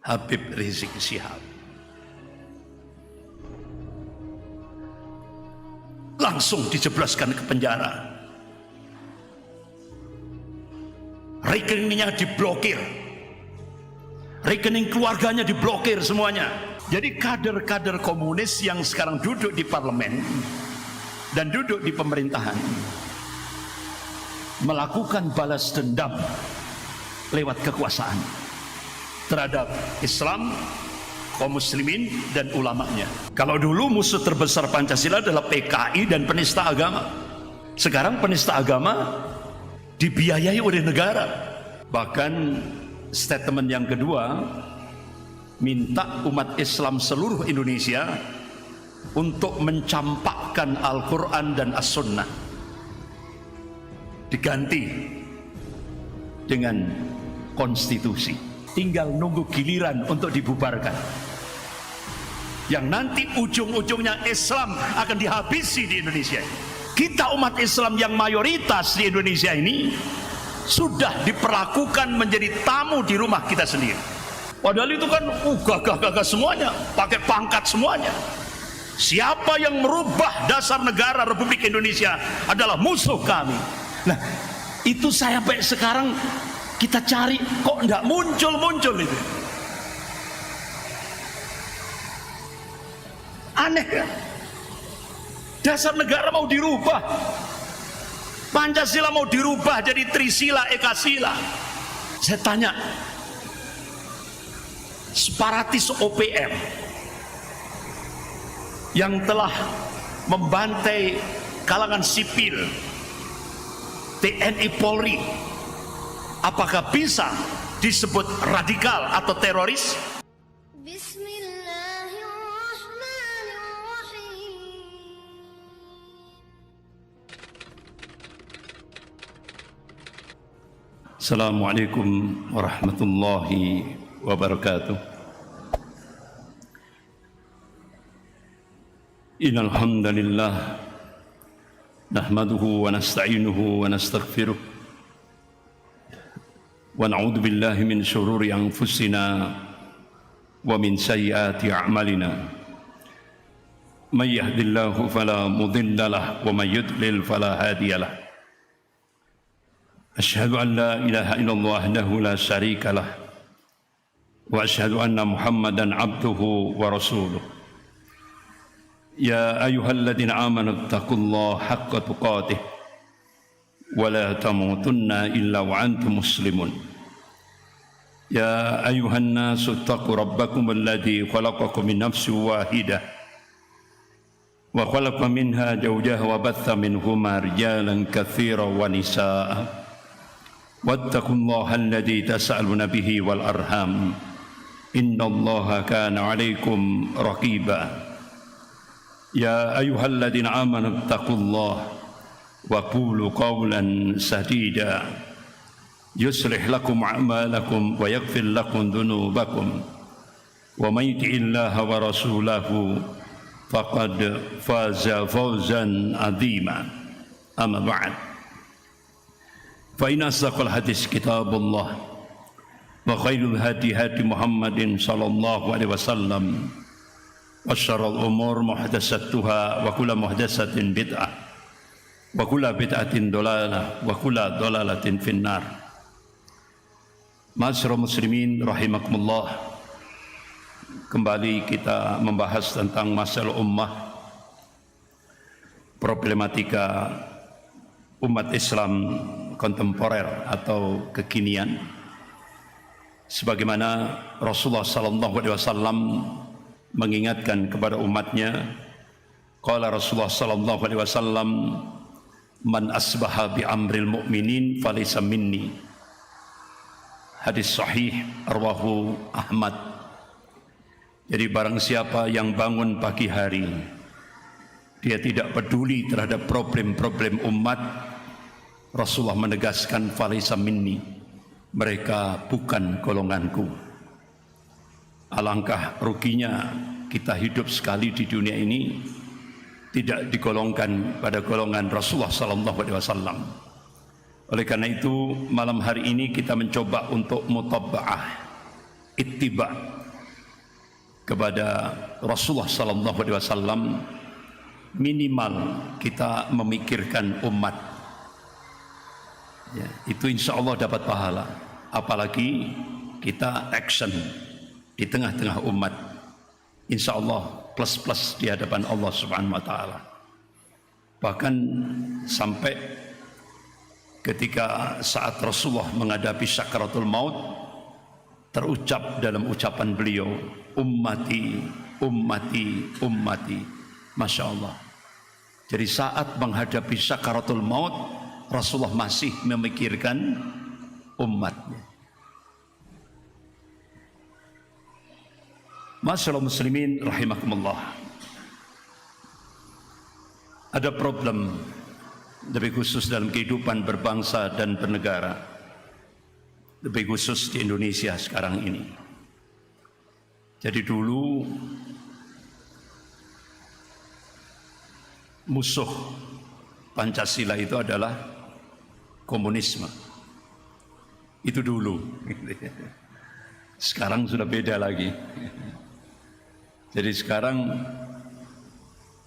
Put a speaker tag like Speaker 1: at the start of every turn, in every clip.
Speaker 1: Habib Rizik Syihab. Langsung dijebloskan ke penjara. Rekeningnya diblokir. Rekening keluarganya diblokir semuanya. Jadi kader-kader komunis yang sekarang duduk di parlemen dan duduk di pemerintahan melakukan balas dendam lewat kekuasaan terhadap Islam, kaum muslimin dan ulamanya. Kalau dulu musuh terbesar Pancasila adalah PKI dan penista agama. Sekarang penista agama dibiayai oleh negara. Bahkan statement yang kedua minta umat Islam seluruh Indonesia untuk mencampakkan Al-Quran dan As-Sunnah, diganti dengan konstitusi. Tinggal nunggu giliran untuk dibubarkan. Yang nanti ujung-ujungnya Islam akan dihabisi di Indonesia. Kita umat Islam yang mayoritas di Indonesia ini sudah diperlakukan menjadi tamu di rumah kita sendiri. Padahal itu kan gagah-gagah semuanya, pakai pangkat semuanya. Siapa yang merubah dasar negara Republik Indonesia adalah musuh kami. Nah, itu saya sampai sekarang kita cari kok enggak muncul itu. Aneh ya. Dasar negara mau dirubah. Pancasila mau dirubah jadi Trisila Ekasila. Saya tanya, separatis OPM yang telah membantai kalangan sipil, TNI Polri, apakah bisa disebut radikal atau teroris? Assalamualaikum warahmatullahi wabarakatuh. Innal hamdalillah nahmaduhu wa nasta'inuhu wa nastaghfiruh wa na'udzu billahi min shururi anfusina wa min sayyiati a'malina. May yahdihillahu fala mudilla lahu wa may yudlil fala hadiya lahu. Asyhadu an la ilaha illallah wahdahu la syarika lah wa asyhadu anna Muhammadan abduhu wa rasuluh. Ya ayyuhalladzina amanu taqullaha haqqa tuqatih wa la tamutunna illa wa antum muslimun. Ya ayyuhan nasu taqu rabbakum alladzi khalaqakum min nafsin wahidah wa khalaqa minha zawjaha wa batha minhuma rijalan katsiran wa nisaa'a. Wattaqullaha alladzi tas'aluna bihi wal arham innallaha kana 'alaikum raqiba. Ya ayyuhalladzina amanu taqullaha wa qulu qawlan sadida yuslih lakum a'malakum wa yaghfir lakum dhunubakum wa may yuti'illaha wa rasulahu faqad faza fawzan 'azima. Amma ba'd. Fa inna asdaqal hadis kitabullah wa khairul hadi hadi Muhammadin sallallahu alaihi wasallam wa syarrul umur muhdatsatuha wa kullu muhdatsatin bid'ah wa kullu bid'atin dhalalah wa kullu dhalalatin finnar. Ma'asyiral muslimin rahimakumullah, kembali kita membahas tentang masalah ummah, problematika umat Islam kontemporer atau kekinian, sebagaimana Rasulullah sallallahu alaihi wasallam mengingatkan kepada umatnya. Qala Rasulullah sallallahu alaihi wasallam, man asbaha bi amril mu'minin falaysa minni. Hadis sahih rawahu Ahmad. Jadi barang siapa yang bangun pagi hari dia tidak peduli terhadap problem-problem umat, Rasulullah menegaskan falaysa minni, mereka bukan golonganku. Alangkah ruginya kita hidup sekali di dunia ini tidak digolongkan pada golongan Rasulullah sallallahu alaihi wasallam. Oleh karena itu malam hari ini kita mencoba untuk mutabba'ah, ittiba, kepada Rasulullah sallallahu alaihi wasallam, minimal kita memikirkan umat. Ya, itu insya Allah dapat pahala. Apalagi kita action di tengah-tengah umat, insya Allah plus di hadapan Allah Subhanahu wa Ta'ala. Bahkan sampai ketika saat Rasulullah menghadapi sakaratul maut, terucap dalam ucapan beliau, ummati, ummati, ummati. Masya Allah. Jadi saat menghadapi sakaratul maut, Rasulullah masih memikirkan umatnya. Masyaallah muslimin rahimakumullah. Ada problem lebih khusus dalam kehidupan berbangsa dan bernegara, lebih khusus di Indonesia sekarang ini. Jadi dulu musuh Pancasila itu adalah komunisme. Itu dulu. Sekarang sudah beda lagi. Jadi sekarang,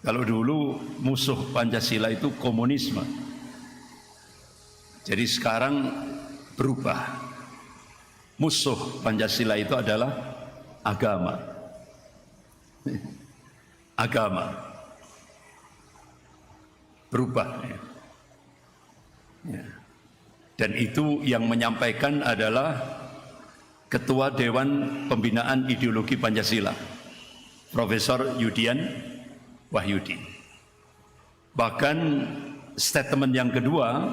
Speaker 1: kalau dulu musuh Pancasila itu komunisme. Jadi sekarang berubah. Musuh Pancasila itu adalah agama. Agama. Berubah. Ya. Dan itu yang menyampaikan adalah Ketua Dewan Pembinaan Ideologi Pancasila, Profesor Yudian Wahyudi. Bahkan statement yang kedua,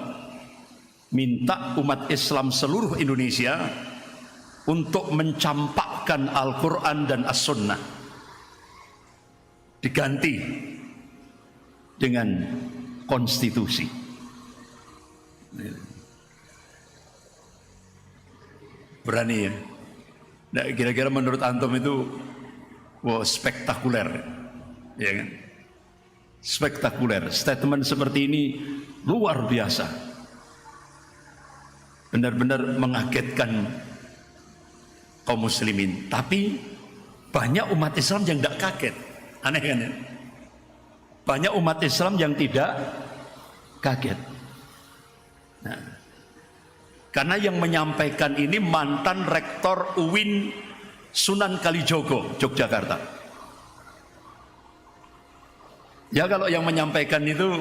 Speaker 1: minta umat Islam seluruh Indonesia untuk mencampakkan Al-Quran dan As-Sunnah, diganti dengan konstitusi. Berani ya? Nah, kira-kira menurut antum itu spektakuler, ya kan? Spektakuler. Statement seperti ini luar biasa, benar-benar mengagetkan kaum muslimin. Tapi banyak umat Islam yang tidak kaget. Aneh kan ya? Banyak umat Islam yang tidak kaget. Nah, karena yang menyampaikan ini mantan rektor UIN Sunan Kalijogo, Yogyakarta. Ya, kalau yang menyampaikan itu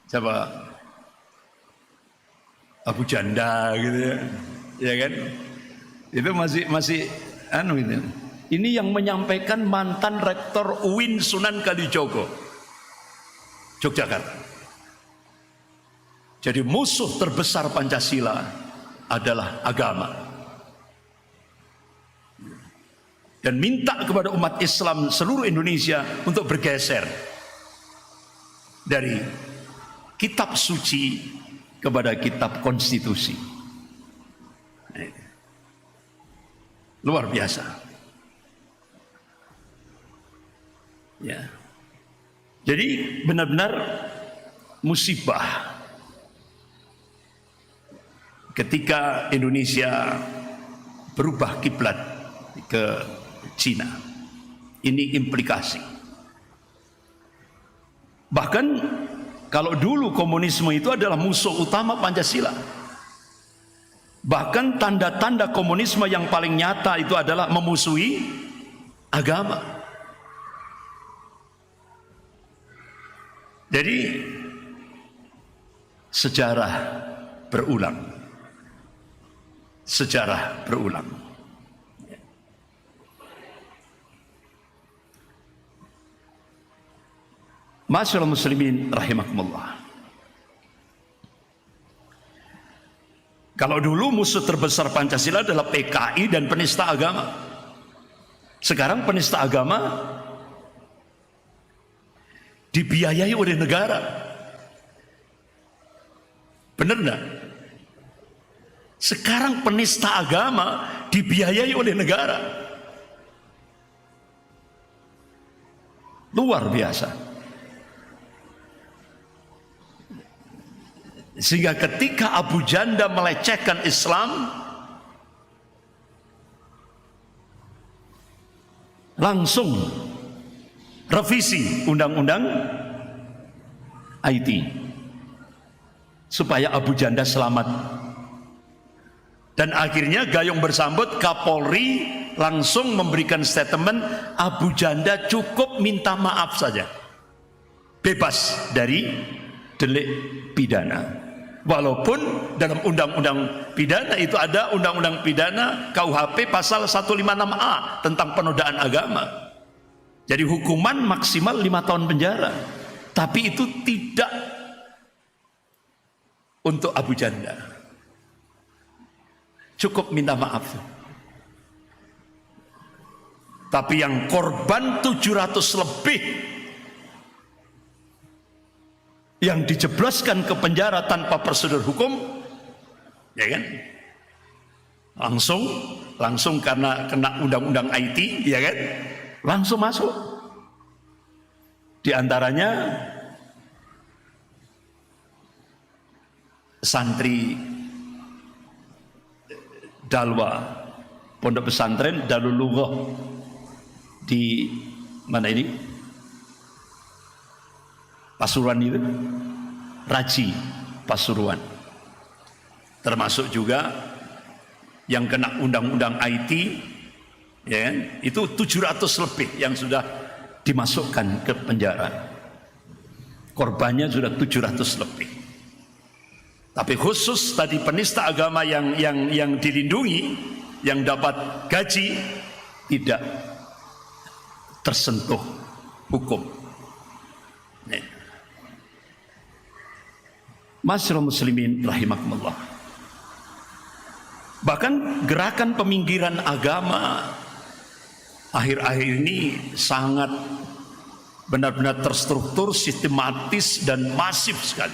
Speaker 1: siapa? Abu Janda gitu ya. Ya kan? Itu masih anu itu. Ini yang menyampaikan mantan rektor UIN Sunan Kalijogo, Yogyakarta. Jadi musuh terbesar Pancasila adalah agama. Dan minta kepada umat Islam seluruh Indonesia untuk bergeser dari kitab suci kepada kitab konstitusi. Luar biasa. Ya. Jadi benar-benar musibah ketika Indonesia berubah kiblat ke Cina. Ini implikasi. Bahkan kalau dulu komunisme itu adalah musuh utama Pancasila. Bahkan tanda-tanda komunisme yang paling nyata itu adalah memusuhi agama. Jadi sejarah berulang. Sejarah berulang. Masyaallah muslimin rahimakumullah. Kalau dulu musuh terbesar Pancasila adalah PKI dan penista agama. Sekarang penista agama dibiayai oleh negara. Benar enggak? Sekarang penista agama dibiayai oleh negara. Luar biasa. Sehingga ketika Abu Janda melecehkan Islam, langsung revisi undang-undang IT supaya Abu Janda selamat. Dan akhirnya gayung bersambut, Kapolri langsung memberikan statement, Abu Janda cukup minta maaf saja, bebas dari delik pidana. Walaupun dalam undang-undang pidana itu ada undang-undang pidana KUHP pasal 156A tentang penodaan agama. Jadi hukuman maksimal 5 tahun penjara. Tapi itu tidak untuk Abu Janda. Cukup minta maaf. Tapi yang korban 700 lebih yang dijebloskan ke penjara tanpa prosedur hukum, ya kan? Langsung karena kena undang-undang IT, ya kan? Langsung masuk. Di antaranya santri Dalwa, pondok pesantren Darul Lughah di mana ini? Pasuruan itu, Raji Pasuruan. Termasuk juga yang kena undang-undang IT, ya kan? Itu 700 lebih yang sudah dimasukkan ke penjara. Korbannya sudah 700 lebih. Tapi khusus tadi penista agama yang dilindungi, yang dapat gaji, tidak tersentuh hukum. Masyaallah muslimin rahimakumullah. Bahkan gerakan peminggiran agama akhir-akhir ini sangat benar-benar terstruktur, sistematis dan masif sekali.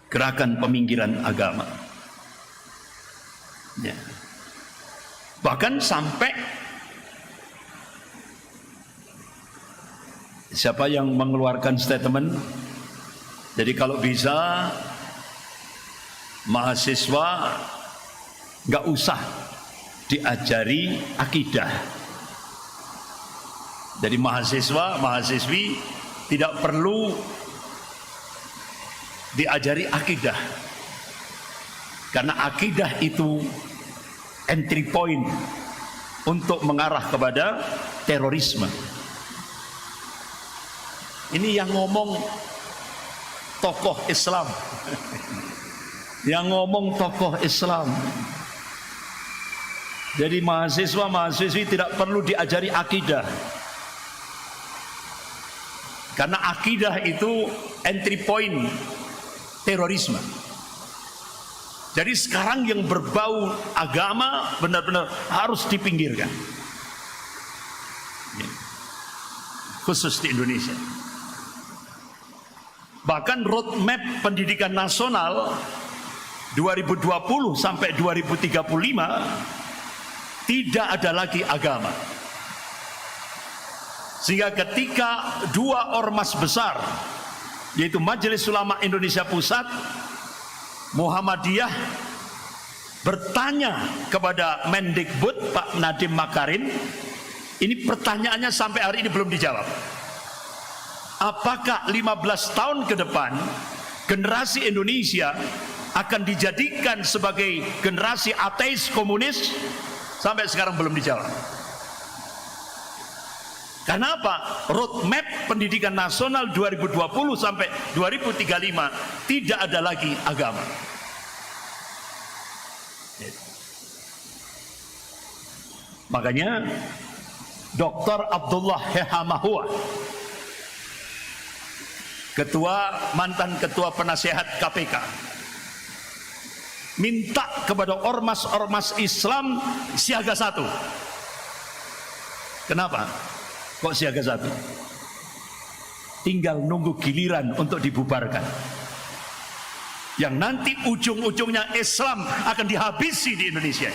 Speaker 1: Gerakan peminggiran agama. Ya. Bahkan sampai siapa yang mengeluarkan statement, jadi kalau bisa mahasiswa nggak usah diajari akidah. Jadi mahasiswi tidak perlu diajari akidah, karena akidah itu entry point untuk mengarah kepada terorisme. Ini yang ngomong tokoh Islam. Yang ngomong tokoh Islam. Jadi mahasiswa-mahasiswi tidak perlu diajari akidah, karena akidah itu entry point terorisme. Jadi sekarang yang berbau agama benar-benar harus dipinggirkan, khusus di Indonesia. Bahkan roadmap pendidikan nasional 2020 sampai 2035 tidak ada lagi agama. Sehingga ketika dua ormas besar, yaitu Majelis Ulama Indonesia Pusat, Muhammadiyah, bertanya kepada Mendikbud Pak Nadiem Makarim, ini pertanyaannya sampai hari ini belum dijawab. Apakah 15 tahun ke depan generasi Indonesia akan dijadikan sebagai generasi ateis komunis? Sampai sekarang belum dijawab. Karena apa? Roadmap pendidikan nasional 2020 sampai 2035 tidak ada lagi agama. Makanya Dr. Abdullah Hehamahua, mantan ketua penasehat KPK, minta kepada ormas-ormas Islam siaga satu. Kenapa? Kok siaga satu? Tinggal nunggu giliran untuk dibubarkan. Yang nanti ujung-ujungnya Islam akan dihabisi di Indonesia.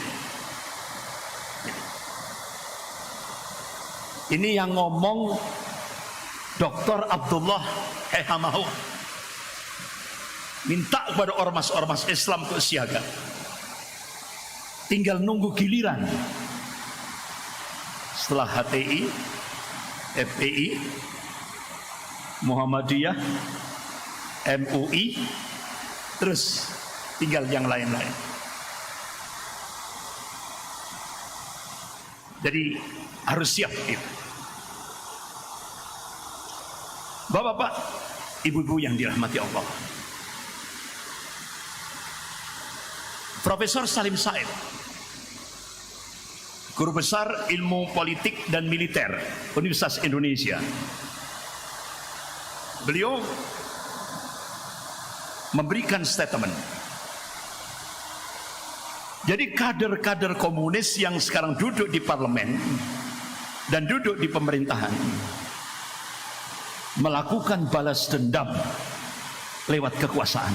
Speaker 1: Ini yang ngomong Dr. Abdullah Hehamahua. Minta kepada ormas-ormas Islam untuk siaga. Tinggal nunggu giliran. setelah HTI, FPI, Muhammadiyah, MUI, terus tinggal yang lain-lain. Jadi harus siap itu. Bapak-bapak, ibu-ibu yang dirahmati Allah, Profesor Salim Said, Guru Besar Ilmu Politik dan Militer Universitas Indonesia, beliau memberikan statement. Jadi kader-kader komunis yang sekarang duduk di parlemen dan duduk di pemerintahan melakukan balas dendam lewat kekuasaan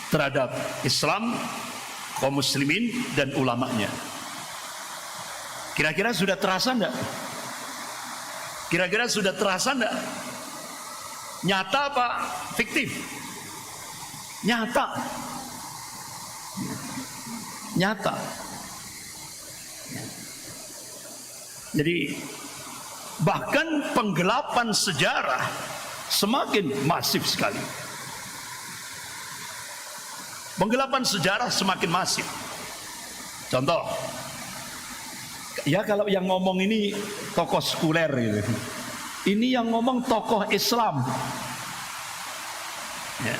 Speaker 1: terhadap Islam, kaum muslimin dan ulamanya. Kira-kira sudah terasa enggak? Kira-kira sudah terasa enggak? Nyata apa fiktif? Nyata. Nyata. Jadi bahkan penggelapan sejarah semakin masif sekali. Penggelapan sejarah semakin masif. Contoh, ya kalau yang ngomong ini tokoh sekuler gitu. Ini yang ngomong tokoh Islam. Ya.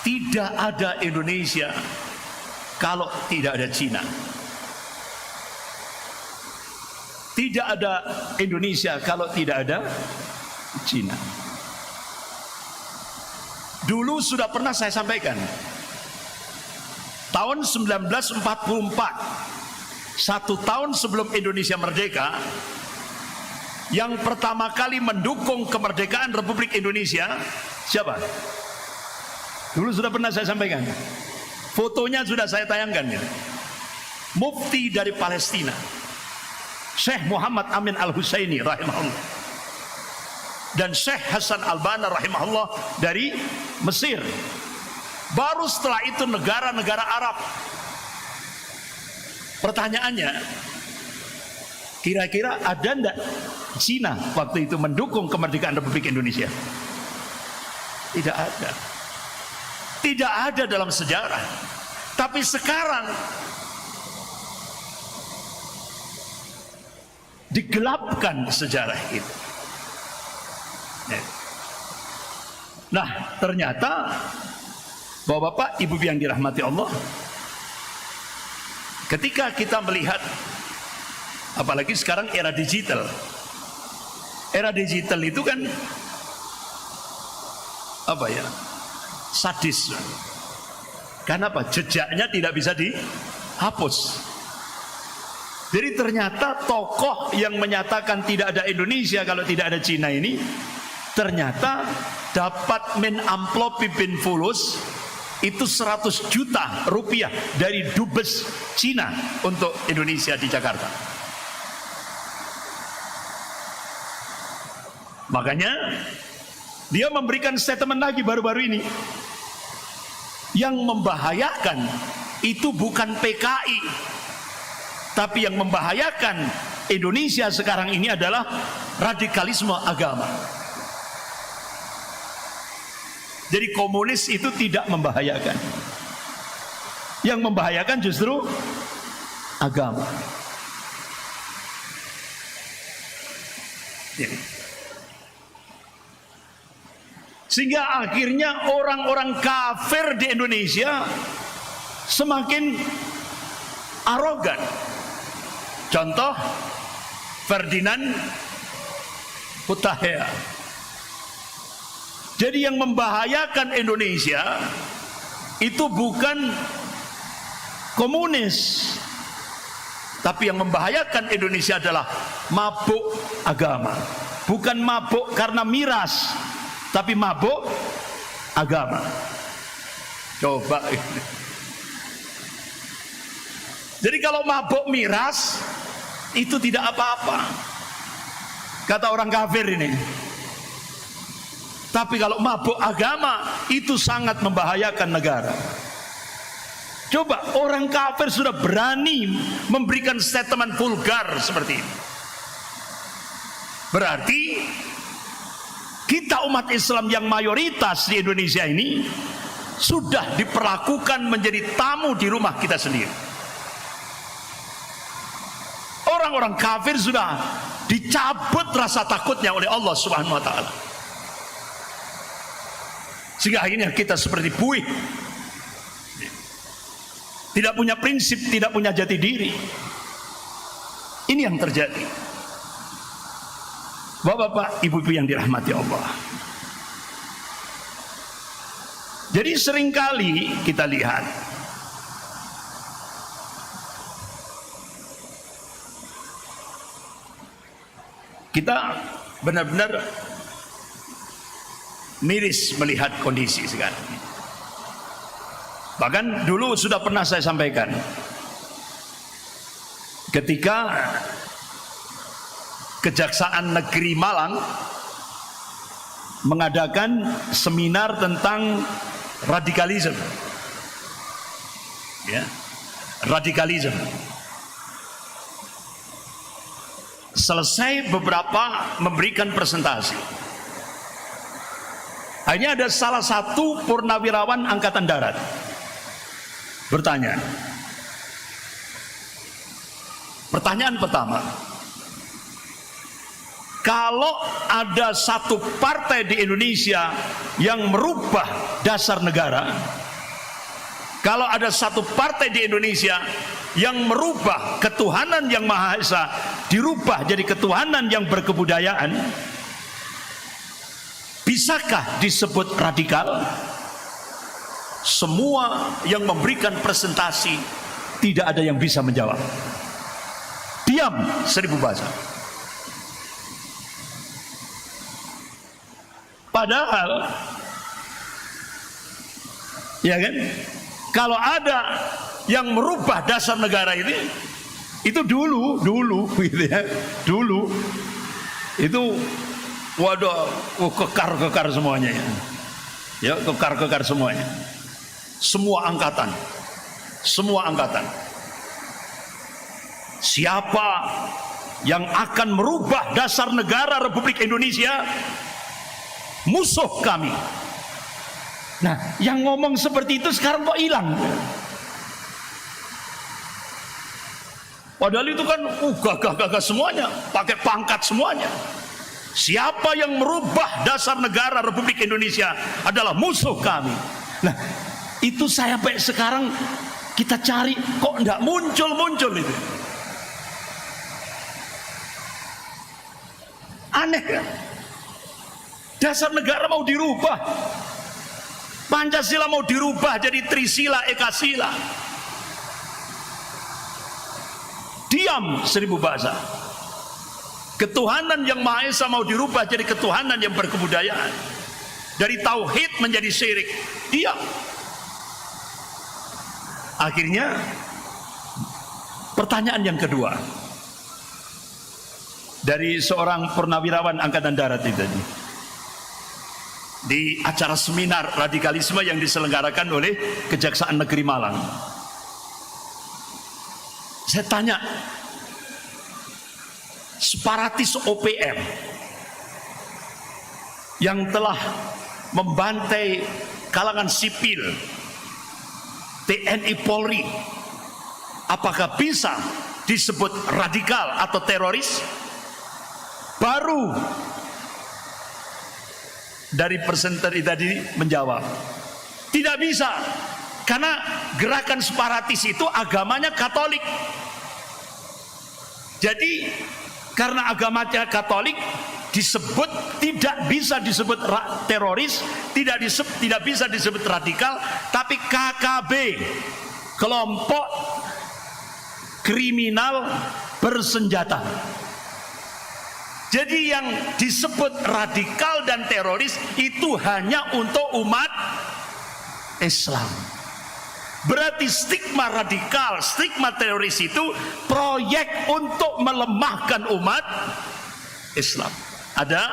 Speaker 1: Tidak ada Indonesia kalau tidak ada Cina. Tidak ada Indonesia kalau tidak ada Cina. Dulu sudah pernah saya sampaikan, tahun 1944, 1 tahun sebelum Indonesia merdeka, yang pertama kali mendukung kemerdekaan Republik Indonesia siapa? Dulu sudah pernah saya sampaikan, fotonya sudah saya tayangkan ya. Mufti dari Palestina, Syekh Muhammad Amin Al-Husaini rahimahullah, dan Syekh Hasan Al-Banna rahimahullah dari Mesir. Baru setelah itu negara-negara Arab. Pertanyaannya, kira-kira ada enggak Cina waktu itu mendukung kemerdekaan Republik Indonesia? Tidak ada. Tidak ada dalam sejarah. Tapi sekarang digelapkan sejarah itu. Nah, ternyata Bapak-bapak, ibu yang dirahmati Allah, ketika kita melihat, apalagi sekarang era digital. Era digital itu kan apa ya? Sadis. Karena apa? Jejaknya tidak bisa dihapus. Jadi ternyata tokoh yang menyatakan tidak ada Indonesia kalau tidak ada Cina ini ternyata dapat menamplopi bin fulus itu 100 juta rupiah dari dubes Cina untuk Indonesia di Jakarta. Makanya dia memberikan statement lagi baru-baru ini. Yang membahayakan itu bukan PKI, tapi yang membahayakan Indonesia sekarang ini adalah radikalisme agama. Jadi komunis itu tidak membahayakan. Yang membahayakan justru agama. Sehingga akhirnya orang-orang kafir di Indonesia semakin arogan. Contoh Ferdinand Hutahian. Jadi yang membahayakan Indonesia itu bukan komunis, tapi yang membahayakan Indonesia adalah mabuk agama. Bukan mabuk karena miras, tapi mabuk agama. Coba. Jadi kalau mabuk miras itu tidak apa-apa, kata orang kafir ini. Tapi kalau mabuk agama itu sangat membahayakan negara. Coba orang kafir sudah berani memberikan statement vulgar seperti ini. Berarti kita umat Islam yang mayoritas di Indonesia ini sudah diperlakukan menjadi tamu di rumah kita sendiri. Orang-orang kafir sudah dicabut rasa takutnya oleh Allah Subhanahu wa taala. Sehingga akhirnya kita seperti buih, tidak punya prinsip, tidak punya jati diri. Ini yang terjadi. Bapak-bapak, ibu-ibu yang dirahmati Allah. Jadi seringkali kita lihat kita benar-benar miris melihat kondisi sekarang. Bahkan dulu sudah pernah saya sampaikan, ketika Kejaksaan Negeri Malang mengadakan seminar tentang radikalisme, ya, radikalisme. Selesai beberapa memberikan presentasi, hanya ada salah satu purnawirawan angkatan darat bertanya. Pertanyaan pertama, kalau ada satu partai di Indonesia yang merubah dasar negara, kalau ada satu partai di Indonesia yang merubah ketuhanan yang Maha Esa dirubah jadi ketuhanan yang berkebudayaan, bisakah disebut radikal? Semua yang memberikan presentasi tidak ada yang bisa menjawab. Diam 1000 bahasa. Padahal, ya kan, kalau ada yang merubah dasar negara ini, itu dulu gitu ya, dulu itu waduh, kekar semuanya ya, kekar semuanya, semua angkatan. Siapa yang akan merubah dasar negara Republik Indonesia, musuh kami. Nah, yang ngomong seperti itu sekarang kok hilang? Padahal itu kan gagah semuanya, pakai pangkat semuanya. Siapa yang merubah dasar negara Republik Indonesia adalah musuh kami. Nah, itu saya sampai sekarang kita cari kok enggak muncul itu. Aneh kan? Dasar negara mau dirubah, Pancasila mau dirubah jadi Trisila Ekasila. Diam 1000 bahasa. Ketuhanan yang Maha Esa mau dirubah jadi ketuhanan yang berkebudayaan, dari tauhid menjadi syirik. Diam. Akhirnya pertanyaan yang kedua dari seorang purnawirawan angkatan darat itu di acara seminar radikalisme yang diselenggarakan oleh Kejaksaan Negeri Malang. Saya tanya, separatis OPM yang telah membantai kalangan sipil, TNI Polri, apakah bisa disebut radikal atau teroris? Baru dari presenter tadi menjawab, tidak bisa, karena gerakan separatis itu agamanya Katolik. Jadi karena agamanya Katolik disebut, tidak bisa disebut teroris, tidak bisa disebut radikal, tapi KKB, kelompok kriminal bersenjata. Jadi yang disebut radikal dan teroris itu hanya untuk umat Islam. Berarti stigma radikal, stigma teroris itu proyek untuk melemahkan umat Islam. Ada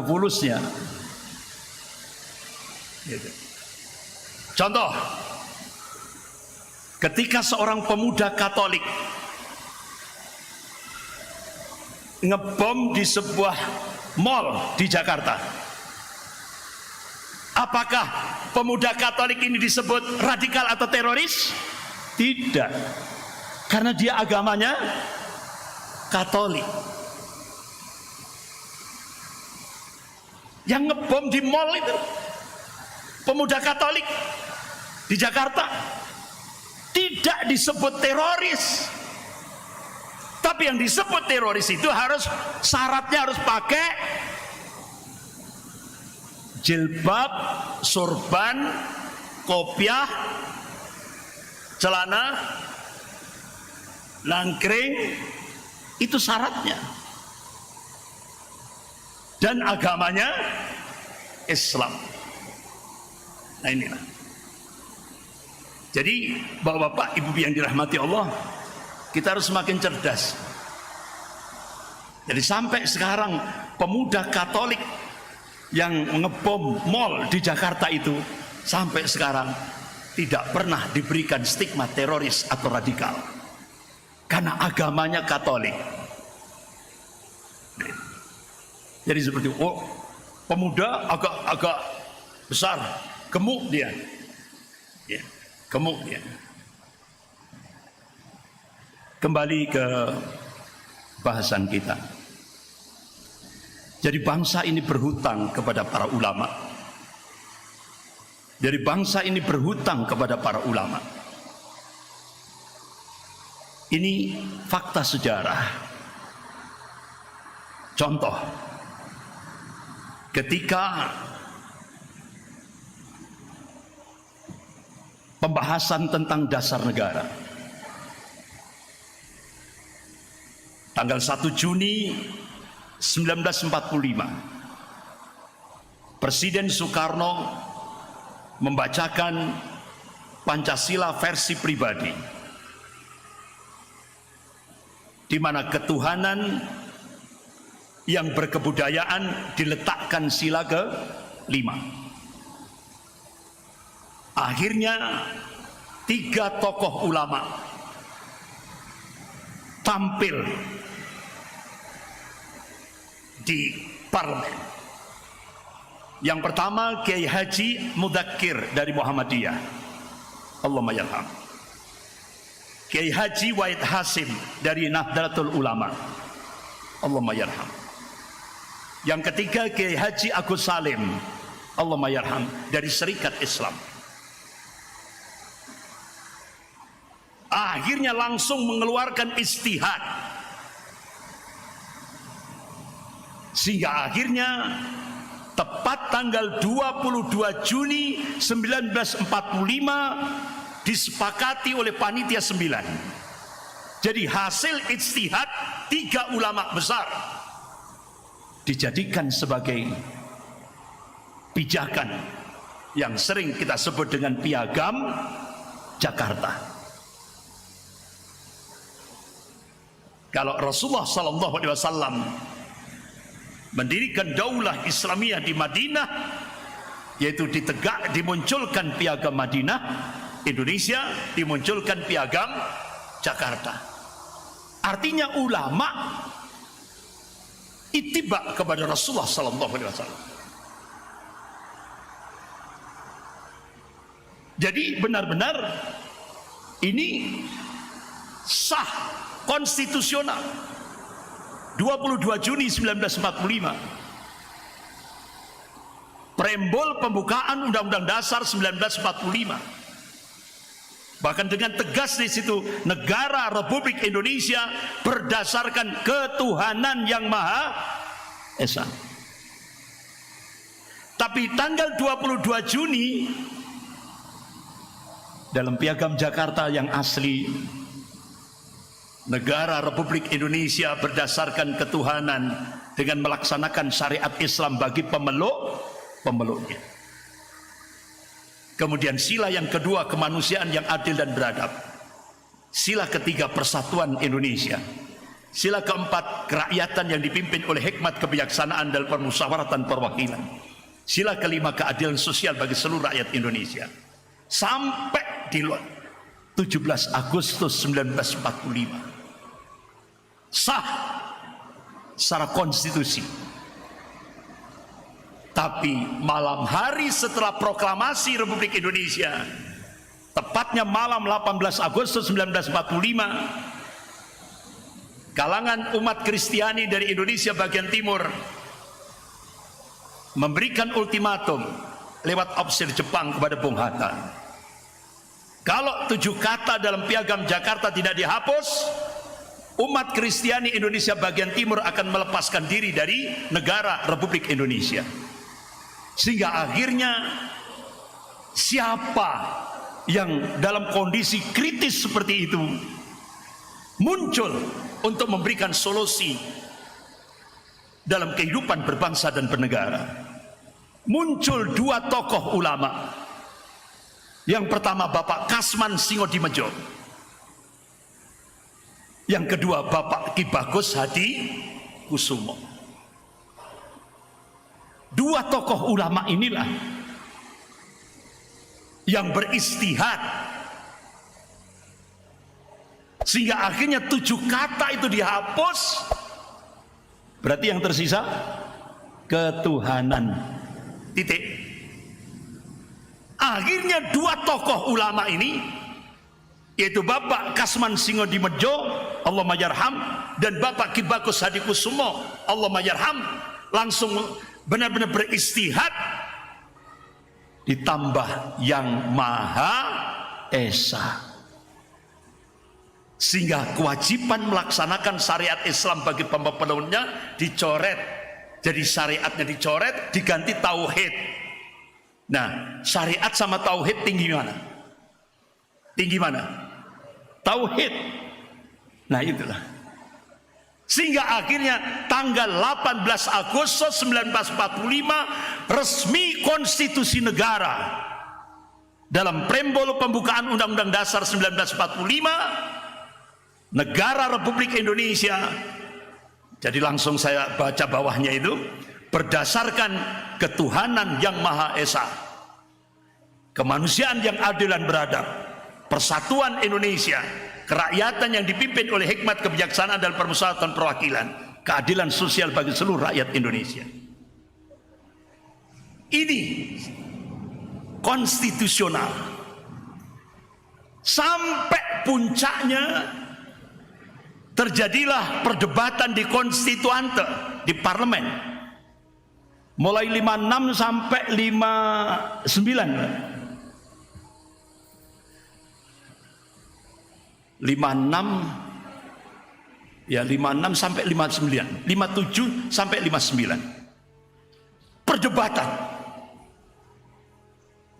Speaker 1: fulusnya. Contoh, ketika seorang pemuda Katolik ngebom di sebuah mall di Jakarta. Apakah pemuda Katolik ini disebut radikal atau teroris? Tidak, karena dia agamanya Katolik. Yang ngebom di mall itu pemuda Katolik di Jakarta, tidak disebut teroris. Tapi yang disebut teroris itu harus syaratnya harus pakai jilbab, sorban, kopiah, celana, langkring, itu syaratnya. Dan agamanya Islam. Nah inilah. Jadi bapak-bapak, ibu yang dirahmati Allah, kita harus semakin cerdas. Jadi sampai sekarang pemuda Katolik yang ngebom mall di Jakarta itu sampai sekarang tidak pernah diberikan stigma teroris atau radikal, karena agamanya Katolik. Jadi seperti pemuda agak besar, gemuk dia, ya, gemuk dia. Kembali ke bahasan kita. Jadi bangsa ini berhutang kepada para ulama. Jadi bangsa ini berhutang kepada para ulama. Ini fakta sejarah. Contoh, ketika pembahasan tentang dasar negara, tanggal 1 Juni 1945, Presiden Soekarno membacakan Pancasila versi pribadi, di mana ketuhanan yang berkebudayaan diletakkan sila ke-5. Akhirnya 3 tokoh ulama tampil di parlemen. Yang pertama Kiai Haji Mudzakkir dari Muhammadiyah, Allahumma yarham. Kiai Haji Wahid Hasim dari Nahdlatul Ulama, Allahumma yarham. Yang ketiga Kiai Haji Agus Salim, Allahumma yarham, dari Serikat Islam. Akhirnya langsung mengeluarkan istihad, sehingga akhirnya tepat tanggal 22 Juni 1945 disepakati oleh panitia 9. Jadi hasil ijtihad 3 ulama besar dijadikan sebagai pijakan yang sering kita sebut dengan Piagam Jakarta. Kalau Rasulullah SAW mendirikan daulah Islamiyah di Madinah, yaitu dimunculkan Piagam Madinah, Indonesia dimunculkan Piagam Jakarta. Artinya ulama ittiba kepada Rasulullah SAW. Jadi benar-benar ini sah, konstitusional. 22 Juni 1945, preambul pembukaan Undang-Undang Dasar 1945. Bahkan dengan tegas di situ, negara Republik Indonesia berdasarkan ketuhanan yang Maha Esa. Tapi tanggal 22 Juni dalam Piagam Jakarta yang asli, negara Republik Indonesia berdasarkan ketuhanan dengan melaksanakan syariat Islam bagi pemeluknya. Kemudian sila yang kedua, kemanusiaan yang adil dan beradab. Sila ketiga, persatuan Indonesia. Sila keempat, kerakyatan yang dipimpin oleh hikmat kebijaksanaan dan permusyawaratan perwakilan. Sila kelima, keadilan sosial bagi seluruh rakyat Indonesia. Sampai di 17 Agustus 1945 sah secara konstitusi. Tapi malam hari setelah proklamasi Republik Indonesia, tepatnya malam 18 Agustus 1945, kalangan umat Kristiani dari Indonesia bagian timur memberikan ultimatum lewat opsir Jepang kepada Bung Hatta. Kalau 7 kata dalam Piagam Jakarta tidak dihapus, umat Kristiani Indonesia bagian timur akan melepaskan diri dari negara Republik Indonesia. Sehingga akhirnya siapa yang dalam kondisi kritis seperti itu muncul untuk memberikan solusi dalam kehidupan berbangsa dan bernegara? Muncul 2 tokoh ulama. Yang pertama Bapak Kasman Singodimedjo, yang kedua Bapak Ki Bagus Hadikusumo. 2 tokoh ulama inilah yang beristihad sehingga akhirnya 7 kata itu dihapus. Berarti yang tersisa ketuhanan, titik. Akhirnya 2 tokoh ulama ini, yaitu Bapak Kasman Singodimedjo Allahumma yarham dan Bapak Ki Bagus Hadikusumo Allahumma yarham, langsung benar-benar beristihad, ditambah Yang Maha Esa, sehingga kewajiban melaksanakan syariat Islam bagi pempepenuhnya dicoret. Jadi syariatnya dicoret, diganti tauhid. Nah, syariat sama tauhid tinggi mana? Tinggi mana? Tauhid. Nah, itulah. Sehingga akhirnya tanggal 18 Agustus 1945 resmi konstitusi negara dalam preambul pembukaan Undang-Undang Dasar 1945 negara Republik Indonesia. Jadi langsung saya baca bawahnya itu, berdasarkan ketuhanan Yang Maha Esa, kemanusiaan yang adil dan beradab, persatuan Indonesia, kerakyatan yang dipimpin oleh hikmat kebijaksanaan dan permusyawaratan perwakilan, keadilan sosial bagi seluruh rakyat Indonesia. Ini konstitusional. Sampai puncaknya terjadilah perdebatan di konstituante, di parlemen, mulai 56 sampai 59. 56 sampai 59, 57 sampai 59. Perdebatan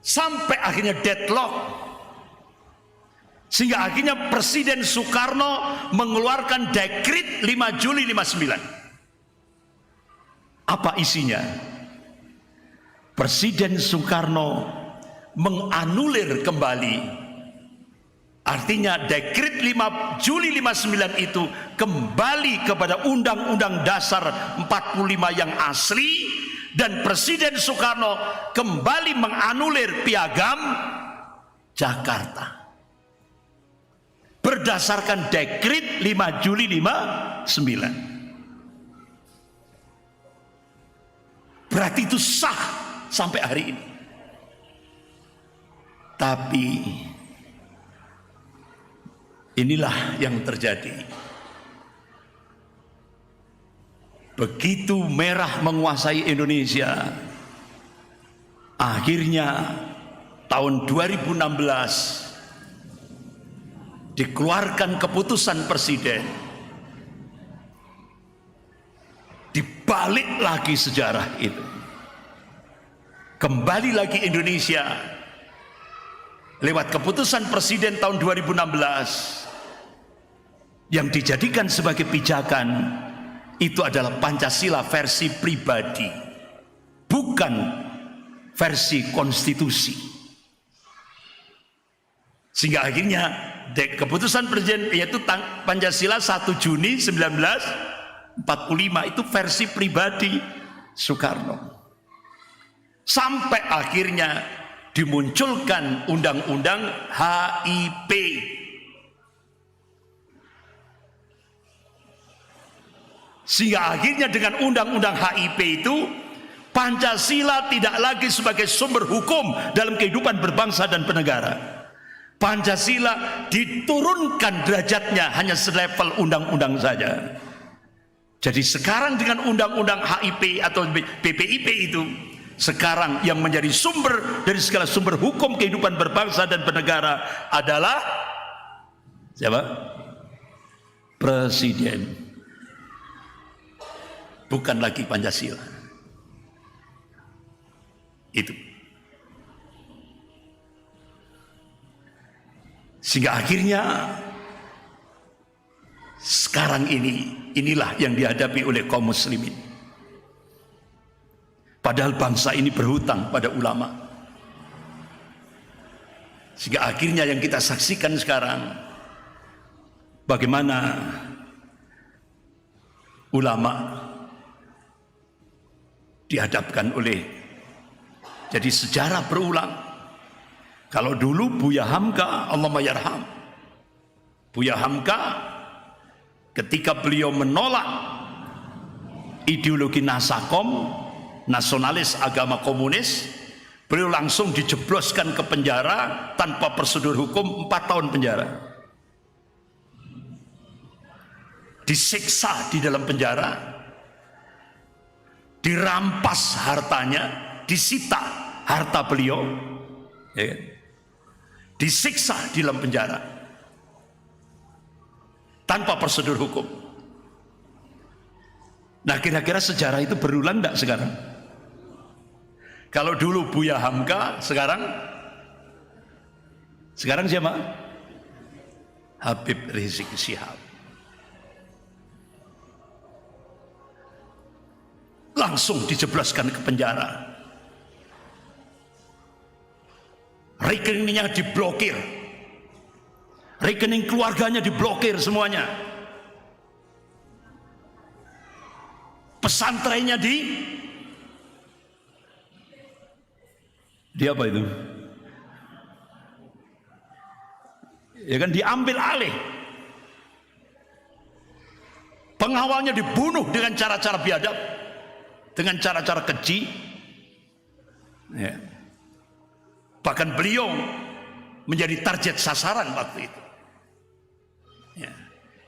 Speaker 1: sampai akhirnya deadlock, sehingga akhirnya Presiden Soekarno mengeluarkan dekrit 5 Juli 59. Apa isinya? Presiden Soekarno menganulir kembali. Artinya dekrit 5 Juli 59 itu kembali kepada Undang-Undang Dasar 45 yang asli, dan Presiden Soekarno kembali menganulir Piagam Jakarta berdasarkan dekrit 5 Juli 59. Berarti itu sah sampai hari ini. Tapi inilah yang terjadi. Begitu merah menguasai Indonesia, akhirnya tahun 2016 dikeluarkan keputusan presiden. Dibalik lagi sejarah itu, kembali lagi Indonesia lewat keputusan presiden tahun 2016 yang dijadikan sebagai pijakan. Itu adalah Pancasila versi pribadi, bukan versi konstitusi. Sehingga akhirnya keputusan presiden yaitu Pancasila 1 Juni 1945 itu versi pribadi Soekarno. Sampai akhirnya dimunculkan undang-undang HIP. Sehingga akhirnya dengan undang-undang HIP itu, Pancasila tidak lagi sebagai sumber hukum dalam kehidupan berbangsa dan bernegara. Pancasila diturunkan derajatnya hanya selevel undang-undang saja. Jadi sekarang dengan undang-undang HIP atau BPIP itu, sekarang yang menjadi sumber dari segala sumber hukum kehidupan berbangsa dan bernegara adalah siapa? Presiden. Bukan lagi Pancasila. Itu. Sehingga akhirnya sekarang inilah yang dihadapi oleh kaum muslimin. Padahal bangsa ini berhutang pada ulama. Sehingga akhirnya yang kita saksikan sekarang, bagaimana ulama dihadapkan oleh, jadi sejarah berulang. Kalau dulu Buya Hamka, Allahumma yarham, Buya Hamka ketika beliau menolak ideologi Nasakom, nasionalis agama komunis, beliau langsung dijebloskan ke penjara tanpa prosedur hukum 4 tahun penjara. Disiksa di dalam penjara, dirampas hartanya, disita harta beliau, ya kan? Disiksa di dalam penjara tanpa prosedur hukum. Nah, kira-kira sejarah itu berulang enggak sekarang? Kalau dulu Buya Hamka, sekarang siapa? Habib Rizik Syihab. Langsung dijebloskan ke penjara. Rekeningnya diblokir, rekening keluarganya diblokir semuanya, pesantrennya di apa itu? Ya kan, diambil alih, pengawalnya dibunuh dengan cara-cara biadab, dengan cara-cara keji. Ya. Bahkan beliau menjadi target sasaran waktu itu. Ya.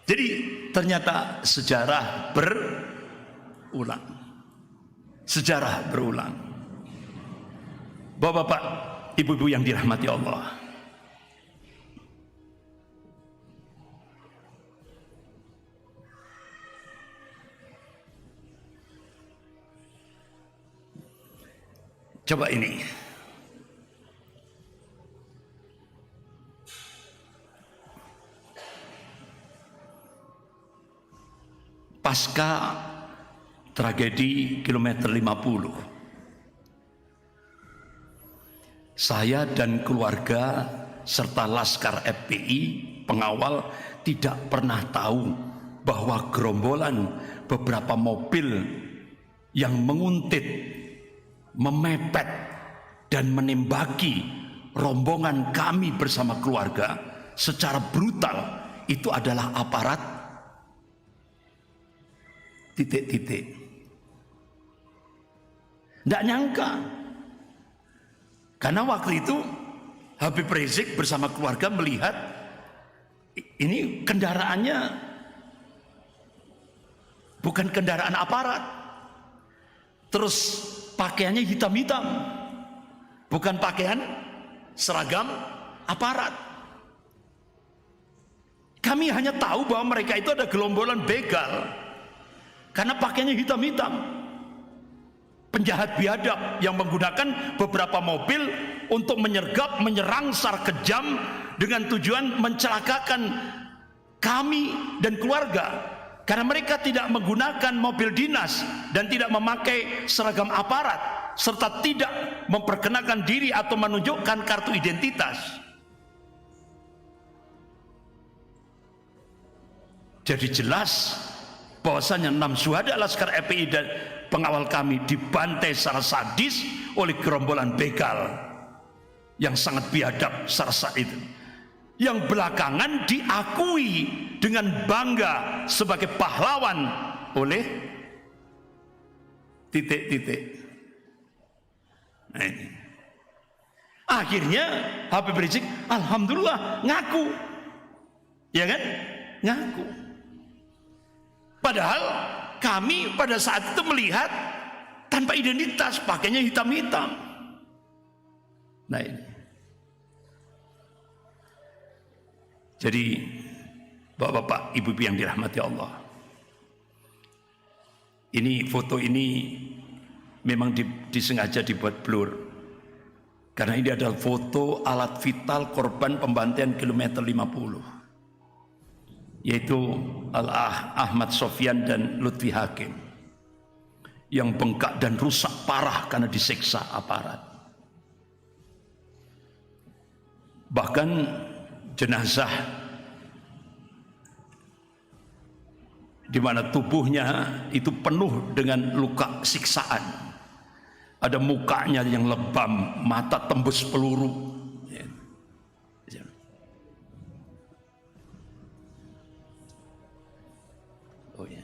Speaker 1: Jadi ternyata sejarah berulang. Sejarah berulang. Bapak-bapak, ibu-ibu yang dirahmati Allah. Coba ini. Pasca tragedi kilometer 50, saya dan keluarga serta Laskar FPI pengawal tidak pernah tahu bahwa gerombolan beberapa mobil yang menguntit, memepet dan menembaki rombongan kami bersama keluarga secara brutal itu adalah aparat titik-titik. Tidak nyangka, karena waktu itu Habib Rizik bersama keluarga melihat ini kendaraannya bukan kendaraan aparat, terus pakaiannya hitam-hitam, bukan pakaian seragam aparat. Kami hanya tahu bahwa mereka itu ada gerombolan begal karena pakaiannya hitam-hitam, penjahat biadab yang menggunakan beberapa mobil untuk menyergap, menyerang secara kejam dengan tujuan mencelakakan kami dan keluarga, karena mereka tidak menggunakan mobil dinas dan tidak memakai seragam aparat serta tidak memperkenalkan diri atau menunjukkan kartu identitas. Jadi jelas bahwasanya 6 syuhada Laskar FPI dan pengawal kami dibantai secara sadis oleh gerombolan begal yang sangat biadab secara itu, yang belakangan diakui dengan bangga sebagai pahlawan oleh titik-titik. Nah ini. Akhirnya Habib Rizik alhamdulillah ngaku. Ya kan? Ngaku. Padahal kami pada saat itu melihat tanpa identitas, pakainya hitam-hitam. Nah ini. Jadi bapak-bapak, ibu-ibu yang dirahmati Allah, ini foto ini memang disengaja dibuat blur karena ini adalah foto alat vital korban pembantaian kilometer 50, yaitu Ahmad Sofyan dan Lutfi Hakim yang bengkak dan rusak parah karena disiksa aparat. Bahkan jenazah di mana tubuhnya itu penuh dengan luka siksaan. Ada mukanya yang lebam, mata tembus peluru. Oh ya.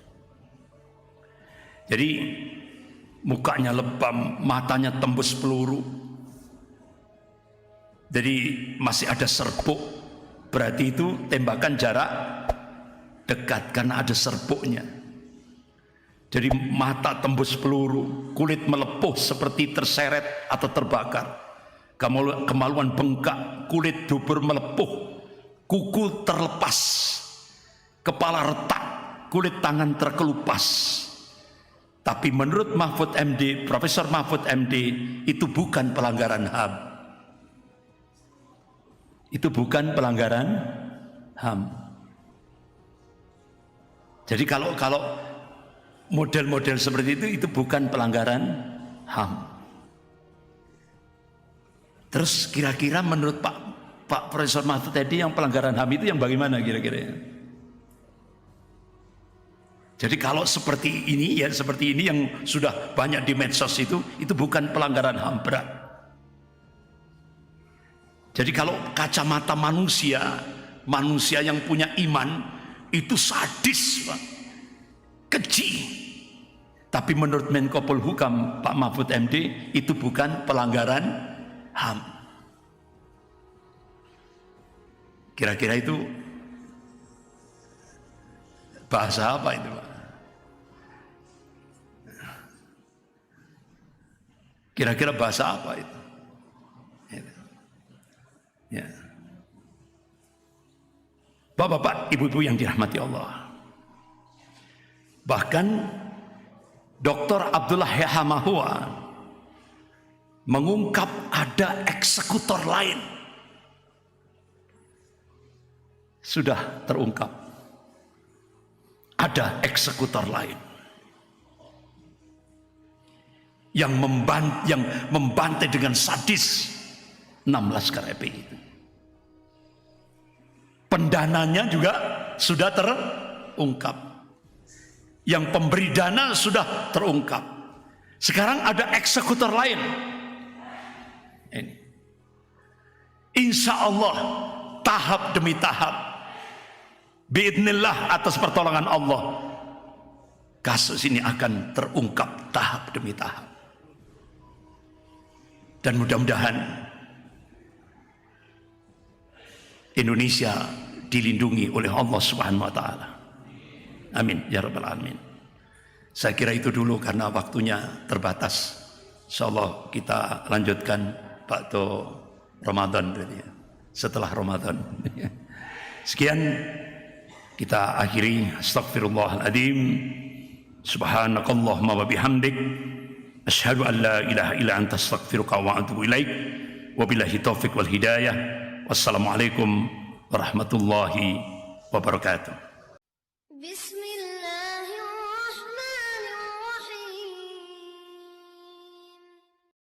Speaker 1: Jadi mukanya lebam, matanya tembus peluru. Jadi masih ada serbuk, berarti itu tembakan jarak dekat karena ada serbuknya. Jadi mata tembus peluru, kulit melepuh seperti terseret atau terbakar, kemaluan bengkak, kulit dubur melepuh, kuku terlepas, kepala retak, kulit tangan terkelupas. Tapi menurut Mahfud MD, Profesor Mahfud MD, itu bukan pelanggaran HAM. Itu bukan pelanggaran HAM. Jadi kalau model-model seperti itu bukan pelanggaran HAM. Terus kira-kira menurut Pak Profesor Mahfud tadi yang pelanggaran HAM itu yang bagaimana kira-kira? Jadi kalau seperti ini ya, seperti ini yang sudah banyak di medsos itu bukan pelanggaran HAM berat. Jadi kalau kacamata manusia yang punya iman itu sadis, Pak, keji. Tapi menurut Menko Polhukam Pak Mahfud MD itu bukan pelanggaran HAM. Kira-kira itu bahasa apa itu, Pak? Kira-kira bahasa apa itu? Ya. Bapak-bapak, ibu-ibu yang dirahmati Allah. Bahkan Dr. Abdullah Yahamahua mengungkap ada eksekutor lain. Sudah terungkap. Ada eksekutor lain yang membantai dengan sadis 6 Laskar FPI itu. Pendananya juga sudah terungkap. Yang pemberi dana sudah terungkap. Sekarang ada eksekutor lain. Ini. Insya Allah tahap demi tahap, biidznillah atas pertolongan Allah, kasus ini akan terungkap tahap demi tahap. Dan mudah-mudahan Indonesia dilindungi oleh Allah Subhanahu wa taala. Amin ya rabbal alamin. Saya kira itu dulu karena waktunya terbatas. Insyaallah kita lanjutkan waktu Ramadan berarti ya. Setelah Ramadan. Sekian kita akhiri. Astaghfirullahaladzim. Subhanakallahumma wa bihamdik, asyhadu an la ilaha illa anta astaghfiruka wa atubu ilaik. Wabillahi taufiq wal hidayah. Wassalamualaikum warahmatullahi wabarakatuh.